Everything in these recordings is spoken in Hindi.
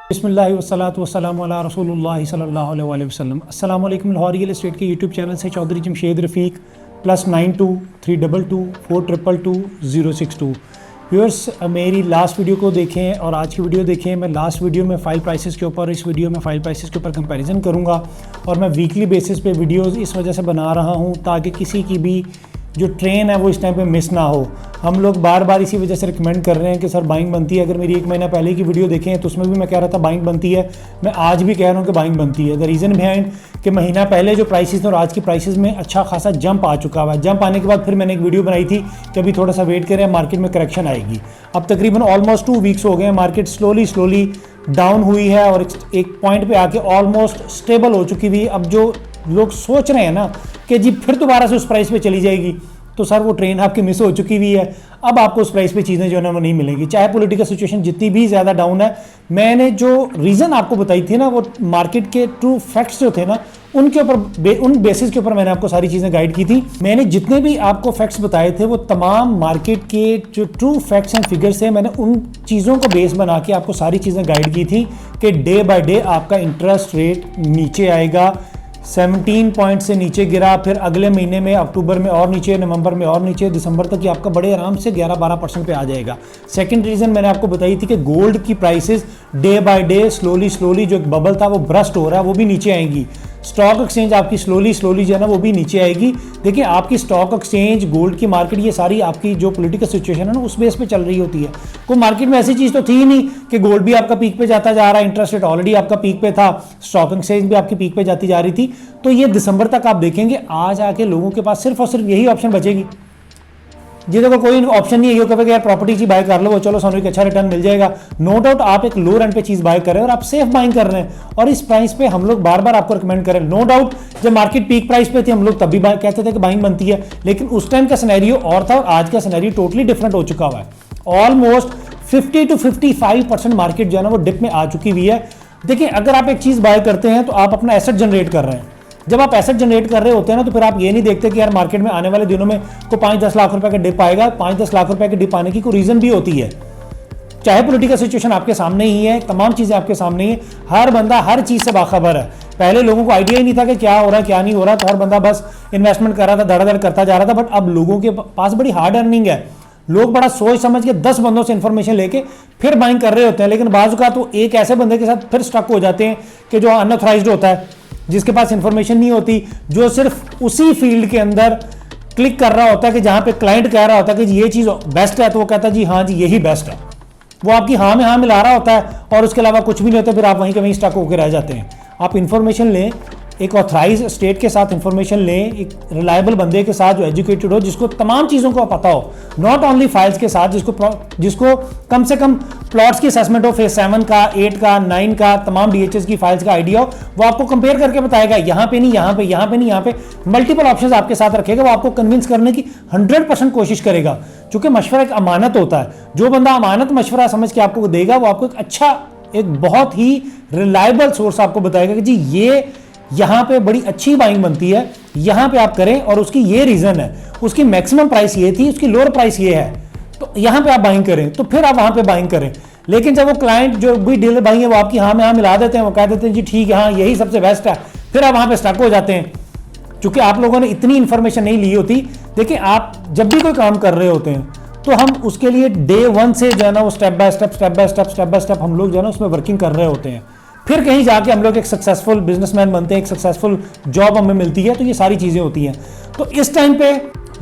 बिस्मिल्लाहि वस्सलातु वस्सलामु अला रसूलुल्लाहि सल्लल्लाहु अलैहि वसल्लम। अस्सलाम वालेकुम। लाहौर रियल एस्टेट के यूट्यूब चैनल से चौधरी जमशेद रफ़ीक +9232224062 व्यूअर्स, मेरी लास्ट वीडियो को देखें और आज की वीडियो देखें। मैं लास्ट वीडियो में फ़ाइल प्राइसेस के ऊपर, इस वीडियो में फ़ाइल प्राइसेस के ऊपर कंपैरिजन करूँगा और मैं वीकली बेसिस पे वीडियोस इस वजह से बना रहा हूँ ताकि किसी की भी जो ट्रेन है वो इस टाइम पे मिस ना हो। हम लोग बार बार इसी वजह से रिकमेंड कर रहे हैं कि सर बाइंग बनती है। अगर मेरी 1 महीना पहले की वीडियो देखें तो उसमें भी मैं कह रहा था बाइंग बनती है, मैं आज भी कह रहा हूँ कि बाइंग बनती है। द रीज़न बिहाइंड कि महीना पहले जो प्राइसेस थे और आज की प्राइसेस में अच्छा खासा जंप आ चुका हुआ है। जंप आने के बाद फिर मैंने एक वीडियो बनाई थी कि अभी थोड़ा सा वेट करें, मार्केट में करेक्शन आएगी। अब तकरीबन ऑलमोस्ट 2 वीक्स हो गए हैं, मार्केट स्लोली डाउन हुई है और एक पॉइंट पे आके ऑलमोस्ट स्टेबल हो चुकी हुई। अब जो लोग सोच रहे हैं ना कि जी फिर दोबारा से उस प्राइस पे चली जाएगी, तो सर वो ट्रेन आपकी मिस हो चुकी हुई है। अब आपको उस प्राइस पे चीज़ें जो है ना वो नहीं मिलेंगी, चाहे पॉलिटिकल सिचुएशन जितनी भी ज़्यादा डाउन है। मैंने जो रीज़न आपको बताई थी ना, वो मार्केट के ट्रू फैक्ट्स जो थे ना, उनके ऊपर उन बेसिस के ऊपर मैंने आपको सारी चीज़ें गाइड की थी। मैंने जितने भी आपको फैक्ट्स बताए थे वो तमाम मार्केट के जो ट्रू फैक्ट्स एंड फिगर्स थे, मैंने उन चीज़ों को बेस बना के आपको सारी चीज़ें गाइड की थी कि डे बाय डे आपका इंटरेस्ट रेट नीचे आएगा। 17 पॉइंट से नीचे गिरा, फिर अगले महीने में अक्टूबर में और नीचे, नवंबर में और नीचे, दिसंबर तक ये आपका बड़े आराम से 11-12% पे आ जाएगा। सेकंड रीज़न मैंने आपको बताई थी कि गोल्ड की prices day by day slowly जो एक बबल था वो ब्रस्ट हो रहा है, वो भी नीचे आएंगी। स्टॉक एक्सचेंज आपकी स्लोली जो है ना वो भी नीचे आएगी। देखिए आपकी स्टॉक एक्सचेंज, गोल्ड की मार्केट, ये सारी आपकी जो पॉलिटिकल सिचुएशन है ना उस बेस पे चल रही होती है। कोई मार्केट में ऐसी चीज़ तो थी ही नहीं कि गोल्ड भी आपका पीक पे जाता जा रहा है, इंटरेस्ट रेट ऑलरेडी आपका पीक पे था, स्टॉक एक्सचेंज भी आपकी पीक पे जाती जा रही थी। तो ये दिसंबर तक आप देखेंगे आज आके लोगों के पास सिर्फ और सिर्फ यही ऑप्शन बचेगी। जिसको कोई ऑप्शन नहीं है कि यार प्रॉपर्टी की बाय कर लो, वो चलो सानू एक अच्छा रिटर्न मिल जाएगा। नो डाउट आप एक लो रेंट पे चीज बाय कर रहे हैं और आप सेफ बाइंग कर रहे हैं, और इस प्राइस पे हम लोग बार बार आपको रिकमेंड करें। नो डाउट जब मार्केट पीक प्राइस पे थी हम लोग तब भी कहते थे कि बाइंग बनती है, लेकिन उस टाइम का सिनेरियो और था और आज का सिनेरियो टोटली डिफरेंट हो चुका हुआ है। ऑलमोस्ट 50 to 55% मार्केट जो है ना वो डिप में आ चुकी हुई है। देखिए अगर आप एक चीज बाय करते हैं तो आप अपना एसेट जनरेट कर रहे हैं। जब आप एसेट जनरेट कर रहे होते हैं ना तो फिर आप ये नहीं देखते कि यार मार्केट में आने वाले दिनों में को 5-10 लाख रुपए का डिप आएगा। 5-10 लाख रुपए के डिप आने की कोई रीजन भी होती है, चाहे पॉलिटिकल सिचुएशन आपके सामने ही है, तमाम चीजें आपके सामने ही है, हर बंदा हर चीज से बाखबर है। पहले लोगों को आइडिया ही नहीं था कि क्या हो रहा है क्या नहीं हो रहा, तो हर बंदा बस इन्वेस्टमेंट कर रहा था, धड़ाधड़ करता जा रहा था। बट अब लोगों के पास बड़ी हार्ड अर्निंग है, लोग बड़ा सोच समझ के 10 बंदों से इंफॉर्मेशन लेके फिर बाइंग कर रहे होते हैं। लेकिन बाजू का तो एक ऐसे बंदे के साथ फिर स्टक हो जाते हैं कि जो अनऑथराइज्ड होता है, जिसके पास इंफॉर्मेशन नहीं होती, जो सिर्फ उसी फील्ड के अंदर क्लिक कर रहा होता है कि जहां पे क्लाइंट कह रहा होता है कि ये चीज बेस्ट है तो वो कहता है जी हाँ जी यही बेस्ट है। वो आपकी हाँ में हाँ मिला रहा होता है और उसके अलावा कुछ भी नहीं होता, फिर आप वहीं के वहीं स्टक होकर रह जाते हैं। आप इंफॉर्मेशन लें, एक ऑथराइज स्टेट के साथ इंफॉर्मेशन लें, एक रिलायबल बंदे के साथ जो एजुकेटेड हो, जिसको तमाम चीज़ों को पता हो, नॉट ओनली फाइल्स के साथ, जिसको कम से कम प्लॉट्स की असेसमेंट हो, फेज 7 का, 8 का, 9 का, तमाम डीएचएस की फाइल्स का आइडिया हो। वो आपको कंपेयर करके बताएगा यहाँ पे नहीं, यहाँ पे, यहाँ पे नहीं, यहाँ पे, मल्टीपल ऑप्शंस आपके साथ रखेगा। वो आपको कन्विंस करने की 100% कोशिश करेगा, क्योंकि मशवरा एक अमानत होता है। जो बंदा अमानत मशवरा समझ के आपको देगा वो आपको एक बहुत ही रिलायबल सोर्स आपको बताएगा कि जी ये यहाँ पे बड़ी अच्छी बाइंग बनती है, यहाँ पे आप करें और उसकी ये रीजन है, उसकी मैक्सिमम प्राइस ये थी, उसकी लोअर प्राइस ये है, तो यहाँ पे आप बाइंग करें, तो फिर आप वहाँ पे बाइंग करें। लेकिन जब वो क्लाइंट जो भी डीलर बाइंग है वो आपकी हाँ में हाँ मिला देते हैं, वो कह देते हैं जी ठीक है हाँ यही सबसे बेस्ट है, फिर आप वहाँ पे स्टक हो जाते हैं क्योंकि आप लोगों ने इतनी इंफॉर्मेशन नहीं ली होती। देखिए आप जब भी कोई काम कर रहे होते हैं तो हम उसके लिए डे 1 से जो है ना वो स्टेप बाय स्टेप हम लोग जो है ना उसमें वर्किंग कर रहे होते हैं। फिर कहीं जाके हम लोग एक सक्सेसफुल बिजनेसमैन बनते हैं, एक सक्सेसफुल जॉब हमें मिलती है, तो ये सारी चीज़ें होती हैं। तो इस टाइम पे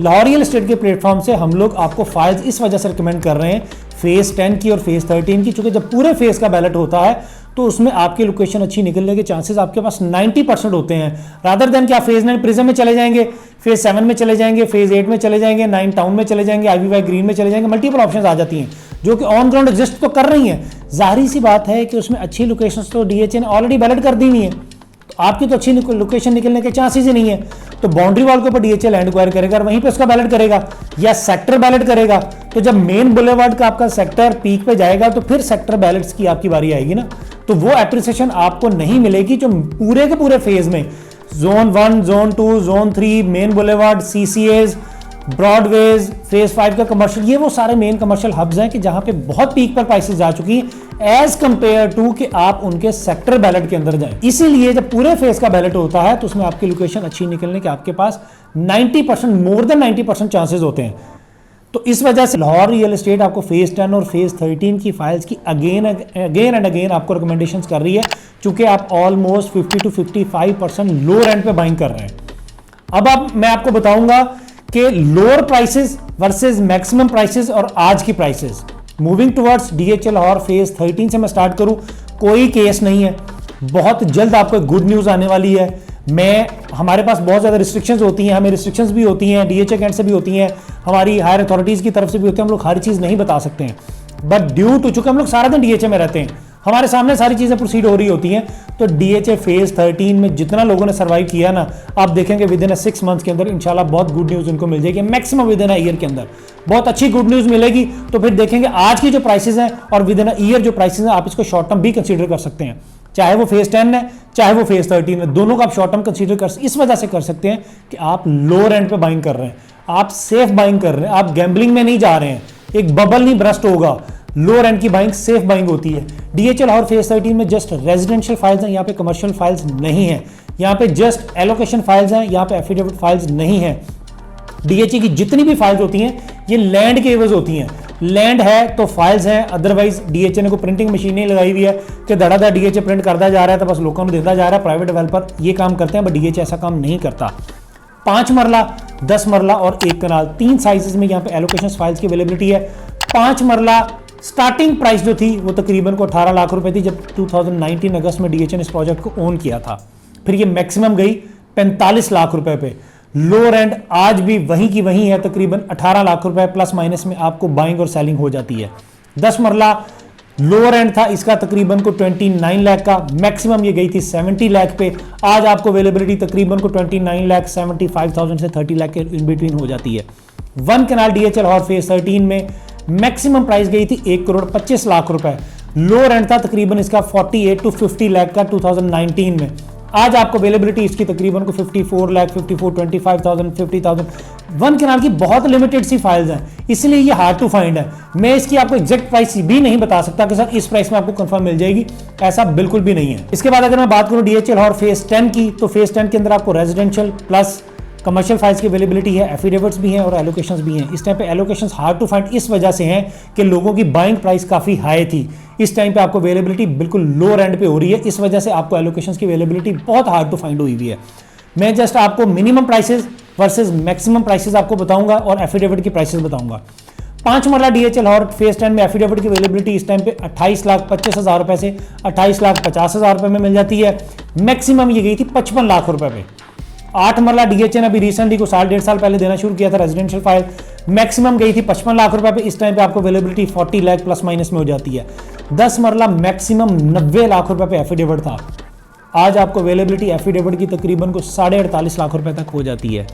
लाहौर रियल एस्टेट के प्लेटफॉर्म से हम लोग आपको फाइल्स इस वजह से रिकमेंड कर रहे हैं फेज़ 10 की और फेज़ 13 की, चूँकि जब पूरे फेज़ का बैलेट होता है तो उसमें आपकी लोकेशन अच्छी निकलने के चांसेस आपके पास 90% होते हैं। रादर देन क्या फेज़ 9 प्रिज्म में चले जाएंगे, फेज़ 7 में चले जाएंगे, फेज़ 8 में चले जाएंगे, 9 टाउन में चले जाएंगे, IVY ग्रीन में चले जाएंगे, मल्टीपल ऑप्शंस आ जाती हैं जो कि ऑन ग्राउंड एग्जिस्ट तो कर रही हैं। जाहिर सी बात है कि उसमें अच्छी लोकेशंस तो DHA ने ऑलरेडी बैलेट कर दी हुई है, तो आपकी तो अच्छी लोकेशन निकलने के चांसेस ही नहीं है। तो बाउंड्री वॉल के ऊपर DHA लैंड एक्वायर करेगा और वहीं पे उसका बैलेट करेगा या सेक्टर बैलेट करेगा। तो जब मेन बुलेवार्ड का आपका सेक्टर पीक पे जाएगा तो फिर सेक्टर बैलेट्स की आपकी बारी आएगी ना, तो वो एप्रिसिएशन आपको नहीं मिलेगी जो पूरे के पूरे फेज में zone 1, zone 2, zone 3, main boulevard, CCAs, Broadways, phase 5 का कमर्शियल, ये वो सारे मेन कमर्शियल हब्स हैं कि जहां पे बहुत पीक पर प्राइसेस जा चुकी हैं एज कंपेयर टू कि आप उनके सेक्टर बैलेट के अंदर जाएं। इसीलिए जब पूरे फेज का बैलेट होता है तो उसमें आपकी लोकेशन अच्छी निकलने के आपके पास 90%, मोर देन 90% चांसेस होते हैं। तो इस वजह से लाहौर रियल एस्टेट आपको फेज 10 और फेज 13 की फाइल्स की अगेन एंड अगेन आपको रिकमेंडेशंस कर रही है, क्योंकि आप ऑलमोस्ट 50 to 55% लो रेंट पे बाइंग कर रहे हैं। अब मैं आपको बताऊंगा कि lower prices versus maximum prices और आज की prices moving towards DHL Lahore phase 13 से मैं स्टार्ट करूं। कोई केस नहीं है, बहुत जल्द आपको गुड न्यूज़ आने वाली है। हमारे पास बहुत ज़्यादा रिस्ट्रिक्शंस होती हैं, हमें रिस्ट्रिक्शंस भी होती हैं, डीएचए कैंट से भी होती हैं, हमारी हायर अथॉरिटीज़ की तरफ से भी होती है। हम लोग हर चीज़ नहीं बता सकते हैं, बट ड्यू टू चूंकि हम लोग सारा दिन डीएचए में रहते हैं, हमारे सामने सारी चीज़ें प्रोसीड हो रही होती हैं। तो डीएचए फेज 13 में जितना लोगों ने सर्वाइव किया ना, आप देखेंगे विद इन 6 मंथ्स के अंदर इंशाल्लाह बहुत गुड न्यूज़ उनको मिल जाएगी, मैक्सिमम विद इन ईयर के अंदर बहुत अच्छी गुड न्यूज़ मिलेगी। तो फिर देखेंगे आज की जो प्राइसेस हैं और विद इन ईयर जो प्राइसेस हैं, आप इसको शॉर्ट टर्म भी कंसीडर कर सकते हैं, चाहे वो फेज 10 है चाहे वो फेज 13 है, दोनों को आप शॉर्ट टर्म कंसीडर कर इस वजह से कर सकते हैं कि आप लो रेंट पे बाइंग कर रहे हैं, आप सेफ बाइंग कर रहे हैं, आप गैम्बलिंग में नहीं जा रहे हैं, एक बबल नहीं ब्रस्ट होगा। लो रेंट की बाइंग सेफ बाइंग होती है। डीएचएल और फेज 13 में जस्ट रेजिडेंशियल फाइल्स हैं, यहाँ पे कमर्शियल फाइल्स नहीं है, यहाँ पे जस्ट एलोकेशन फाइल्स हैं, यहाँ पे एफिडेविट फाइल्स नहीं है। डीएचए की जितनी भी फाइल्स होती हैं ये लैंड के एवज होती हैं, लैंड है तो फाइल्स हैं, अदरवाइज डीएचए ने कोई प्रिंटिंग मशीन नहीं लगाई हुई है कि धड़ाधड़ डीएचए प्रिंट करता जा रहा है तो बस लोगों को देता जा रहा है। प्राइवेट डेवलपर ये काम करते हैं, बट डीएचए ऐसा काम नहीं करता। 5 मरला, 10 मरला और 1 कनाल, 3 साइजेस में यहाँ पे एलोकेशन फाइल्स की अवेलेबिलिटी है। 5 मरला स्टार्टिंग प्राइस जो थी वो तकरीबन को 18 लाख रुपए थी जब 2019 अगस्त में डीएचए ने इस प्रोजेक्ट को ओन किया था। फिर ये मैक्सिमम गई 45 लाख रुपए पे। लो रेंट आज भी वहीं की वहीं है, तकरीबन 18 लाख रुपए प्लस माइनस में आपको बाइंग और सेलिंग हो जाती है। 10 मरला लो रेंट था इसका तकरीबन को 29 लाख का, मैक्सिमम ये गई थी 70 लाख पे। आज आपको अवेलेबिलिटी तकरीबन को 29 लाख 75,000 से 30 लाख के इन बिटवीन हो जाती है। 1 कनाल डीएचएल और फेज 13 में मैक्सिमम प्राइस गई थी 1 करोड़ 25 लाख रुपए। लो रेंट था तकरीबन इसका 48 to 50 लाख का 2019 में। आज आपको अवेलेबिलिटी इसकी तकरीबन को 54 लाख, 54, 25,000, 50,000। 1 कनाल की बहुत लिमिटेड सी फाइल्स हैं, इसलिए ये हार्ड टू फाइंड है। मैं इसकी आपको एग्जैक्ट प्राइस भी नहीं बता सकता कि सर इस प्राइस में आपको कंफर्म मिल जाएगी, ऐसा बिल्कुल भी नहीं है। इसके बाद अगर मैं बात करूं डीएचएल और फेज 10 की, तो फेज 10 के अंदर आपको रेजिडेंशियल प्लस कमर्शियल फाइल्स की अवेलेबिलिटी है, एफिडेविट्स भी हैं और एलोकेशंस भी हैं। इस टाइम पे एलोकेशंस हार्ड टू फाइंड इस वजह से हैं कि लोगों की बाइंग प्राइस काफ़ी हाई थी। इस टाइम पे आपको अवेलेबिलिटी बिल्कुल लो रेंट पे हो रही है, इस वजह से आपको एलोकेशंस की अवेलेबिलिटी बहुत हार्ड टू फाइंड हुई हुई है। मैं जस्ट आपको minimum prices versus maximum prices आपको बताऊंगा और एफिडेविट की प्राइसेस बताऊंगा। 5 मरला डीएचएल और फेज 10 में एफिडेविट की अवेलेबिलिटी इस टाइम पे 28,25,000 रुपए से 28,50,000 रुपए में मिल जाती है। मैक्सिमम ये गई थी 55 लाख रुपए पे। 8 मरला डीएचए ने अभी रिसेंटली को 1.5 साल पहले देना शुरू किया था रेजिडेंशियल फाइल, मैक्सिमम गई थी 55 लाख रुपए पे। इस टाइम पे आपको अवेलेबिलिटी 40 लाख प्लस माइनस में हो जाती है। 10 मरला मैक्सिमम 90 लाख रुपए पे एफिडेविट था, आज आपको अवेलेबिलिटी एफिडेविट की तकरीबन को 48.5 लाख रुपए तक हो जाती है।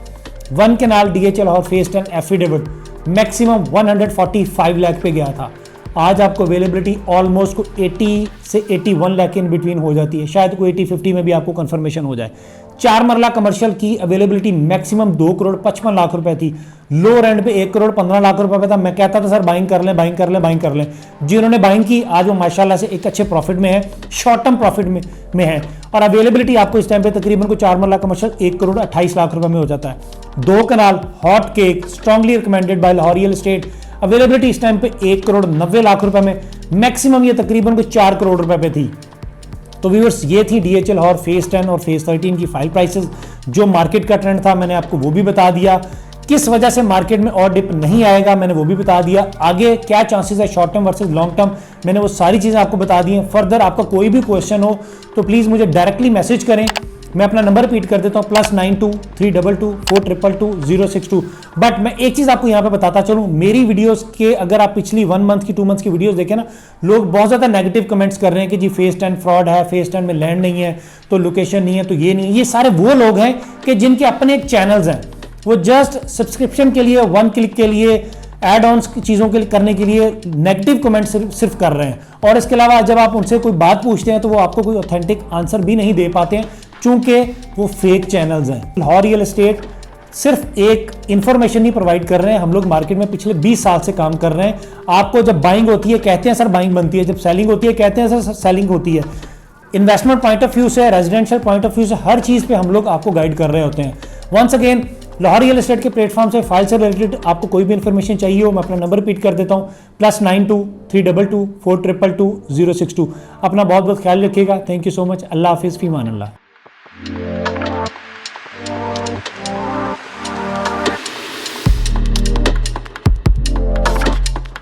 1 कनाल डीएचएल और फेज 10 एफिडेविट मैक्सिमम 145 लाख पे गया था, आज आपको अवेलेबिलिटी ऑलमोस्ट को 80 से 81 लाख इन बिटवीन हो जाती है, शायद कोई 80-50 में भी आपको कंफर्मेशन हो जाए। 4 मरला कमर्शियल की अवेलेबिलिटी मैक्सिमम 2 करोड़ 55 लाख रुपए थी, लो रेंट पे 1 करोड़ 15 लाख रुपए पे था। मैं कहता था सर बाइंग कर लें, बाइंग कर लें, बाइंग कर लें। जिन्होंने बाइंग की आज वो माशाल्लाह से एक अच्छे प्रॉफिट में है, शॉर्ट टर्म प्रॉफिट में है। और अवेलेबिलिटी आपको इस टाइम पे तकरीबन को 4 मरला कमर्शियल 1 करोड़ 28 लाख रुपए में हो जाता है। 2 kanal hot cake strongly recommended by Lahore real estate, availability इस टाइम पे 1 करोड़ 90 लाख रुपए में, मैक्सिमम ये तकरीबन को 4 करोड़ रुपए पे थी। तो व्यूअर्स ये थी डीएचएल और फेज 10 और फेज 13 की फाइल प्राइसेस। जो मार्केट का ट्रेंड था मैंने आपको वो भी बता दिया, किस वजह से मार्केट में और डिप नहीं आएगा मैंने वो भी बता दिया, आगे क्या चांसेस है short term versus long term मैंने वो सारी चीज़ें आपको बता दी हैं। फर्दर आपका कोई भी क्वेश्चन हो तो प्लीज़ मुझे डायरेक्टली मैसेज करें, मैं अपना नंबर रिपीट कर देता हूँ +92-322-422-062। बट मैं एक चीज़ आपको यहाँ पे बताता चलूँ, मेरी वीडियोस के अगर आप पिछली 1 मंथ की 2 मंथ्स की वीडियोस देखें ना, लोग बहुत ज़्यादा नेगेटिव कमेंट्स कर रहे हैं कि जी फेज 10 फ्रॉड है, फेज 10 में लैंड नहीं है, तो लोकेशन नहीं है, तो ये नहीं है। ये सारे वो लोग हैं कि जिनके अपने चैनल्स हैं, वो जस्ट सब्सक्रिप्शन के लिए 1 क्लिक के लिए एड ऑन्स की चीज़ों के लिए करने के लिए नेगेटिव कमेंट सिर्फ कर रहे हैं। और इसके अलावा जब आप उनसे कोई बात पूछते हैं तो वो आपको कोई ऑथेंटिक आंसर भी नहीं दे पाते हैं, चूंकि वो फेक चैनल्स हैं। लाहौर रियल एस्टेट सिर्फ एक इंफॉर्मेशन नहीं प्रोवाइड कर रहे हैं, हम लोग मार्केट में पिछले 20 साल से काम कर रहे हैं। आपको जब बाइंग होती है कहते हैं सर बाइंग बनती है, जब सेलिंग होती है कहते हैं सर सेलिंग होती है। इन्वेस्टमेंट पॉइंट ऑफ व्यू से, रेजिडेंशियल पॉइंट ऑफ व्यू से, हर चीज़ पे हम लोग आपको गाइड कर रहे होते हैं। Once again Lahore real estate के प्लेटफॉर्म से फाइल से रिलेटेड आपको कोई भी इन्फॉर्मेशन चाहिए हो, मैं अपना नंबर रिपीट कर देता हूँ, +92 322 422 062। अपना बहुत बहुत ख्याल रखिएगा। Thank you so much. अल्लाह हाफिज़, फ़ी अमान अल्लाह।